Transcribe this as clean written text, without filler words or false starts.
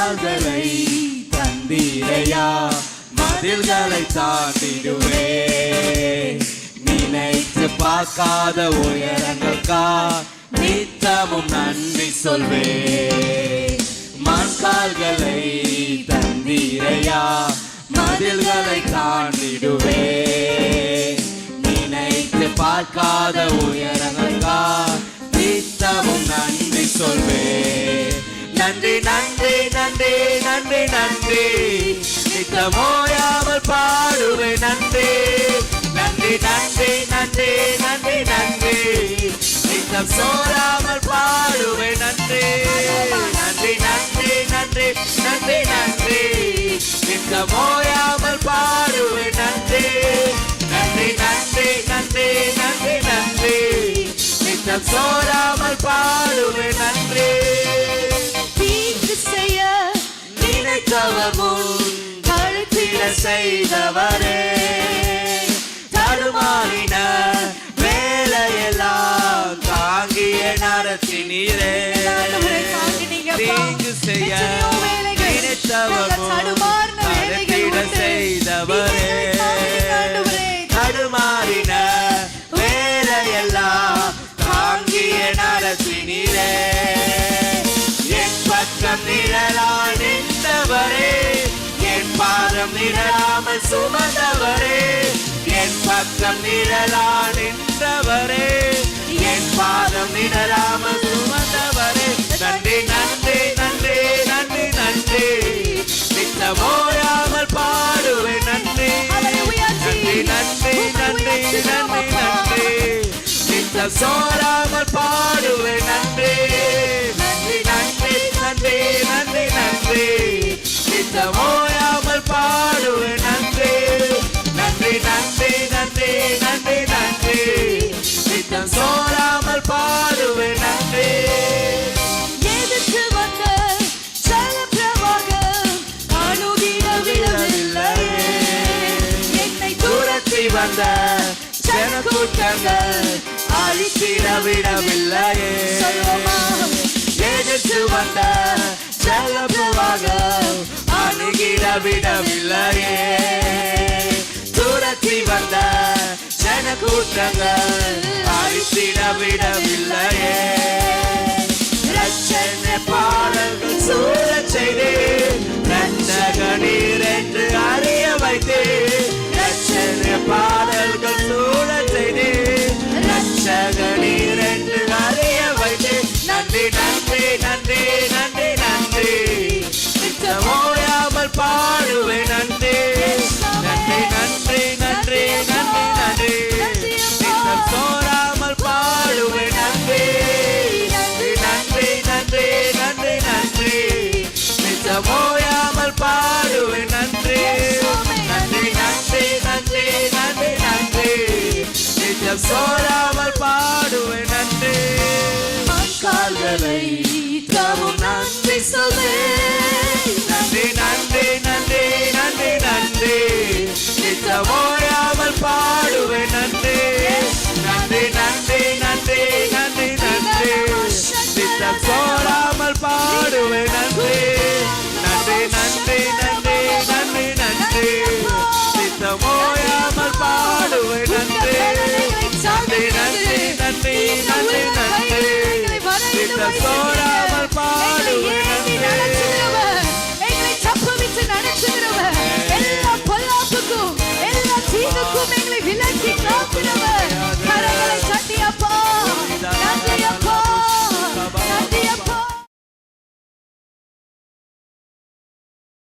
கால்களை தந்தீரையா, மதில்களை தாண்டிடுவே. நினைத்து பார்க்காத உயரங்களுக்கா நித்தமும் நன்றி சொல்வே. மண்கால்களை தந்தீரையா, மதில்களை தாண்டிடுவே. நினைத்து பார்க்காத உயரங்களுக்கா நித்தமும் நன்றி சொல்வே. நன்றி நன்றி நன்றி நன்றி நன்றி, நித்தமோயாமல் பாடுவே. நன்றி நன்றி நன்றி நன்றி நன்றி நன்றி, நித்தம் சோராமல் பாடுவே. நன்றி நன்றி நன்றி நன்றி நன்றி நன்றி, நித்தமோயாமல் பாடுவே. நன்றி நன்றி நன்றி நன்றி நன்றி நன்றி, நித்தம் சோராமல் பாடுவே. நன்றி. தீங்கு செய்ய நினைத்தவர் முன் தடுத்திட செய்தவரே, தடுமாறின வேலையெல்லாம் தாங்கிய நடத்தினீரே. தீங்கு செய்ய நினைத்தவர் முன் தடுத்திட செய்தவரே, தடுமாறின வேலையெல்லாம் தாங்கிய நடத்தினீரே. என் பக்கம் நிழலாய் நின்றவரே, என் பாதம் நிழலாமல் சுமந்தவரே. என் பக்கம் நிழலாய் நின்றவரே, என் பாதம் நிழலாமல் சுமந்தவரே. நன்றி நன்றி நன்றி நன்றி நன்றி, நித்தமோயாமல் பாடுவே. நன்றி நன்றி நன்றி நன்றி நன்றி நன்றி, நித்தம் சோராமல் பாடுவே. நன்றி நன்றி நன்றி நன்றி நன்றி நன்றி, நித்தமோயாமல் பாடுவே. நன்றி நன்றி நன்றி நன்றி நன்றி நன்றி, நித்தம் சோராமல் பாடுவே. நன்றி. எதிர்த்து வந்த ஜலப்பிரவாகம் அணுகிட விடவில்லையே, என்னை துரத்தி வந்த ஜனக்கூட்டங்கள் அழித்திட விடவில்லையே. எதிர்த்து வந்த ஜலப்பிரவாகம் அணுகிட விடவில்லையே, துரத்தி வந்த ஜனக்கூட்டங்கள் அழித்திட விடவில்லையே. ரட்சணை பாடல்கள் சூழச் செய்தே, ரட்சக நீர் என்று அறிய வைத்தே. ரட்சணை பாடல்கள் சூழச் செய்தே, ரட்சக நீர் என்று அறிய வைத்தே. நன்றி நன்றி நன்றி நன்றி நன்றி, நித்தமோயாமல் பாடுவே. நன்றி நன்றி நன்றி நன்றி நன்றி நன்றி, நித்தம் சோராமல் பாடுவே. நன்றி நன்றி நன்றி நன்றி நன்றி, நித்தமோயாமல் பாடுவே. நன்றி நன்றி நன்றி நன்றி நன்றி நன்றி, நித்தம் சோராமல் பாடுவே. நன்றி. கால்களை தவும் நன்றி சொல்வே. நன்றி நன்றி நன்றி நன்றி நன்றி, நித்தமோயாமல் பாடுவே. நன்றி நன்றி நன்றி நன்றி நன்றி நன்றி, நித்தம் சோராமல் பாடுவே. நன்றி நன்றி நன்றி நன்றி நன்றி நன்றி, நித்தமோயாமல் பாடுவே. நன்றி நன்றி நன்றி நன்றி நன்றி நன்றி, நித்தம் சோராமல் பாடுவே. எங்களை தப்புவித்து நடத்துகிறவர், எல்லா பொல்லாப்புக்கும் எல்லா தீங்குக்கும் எங்களை விலக்கி காக்கிற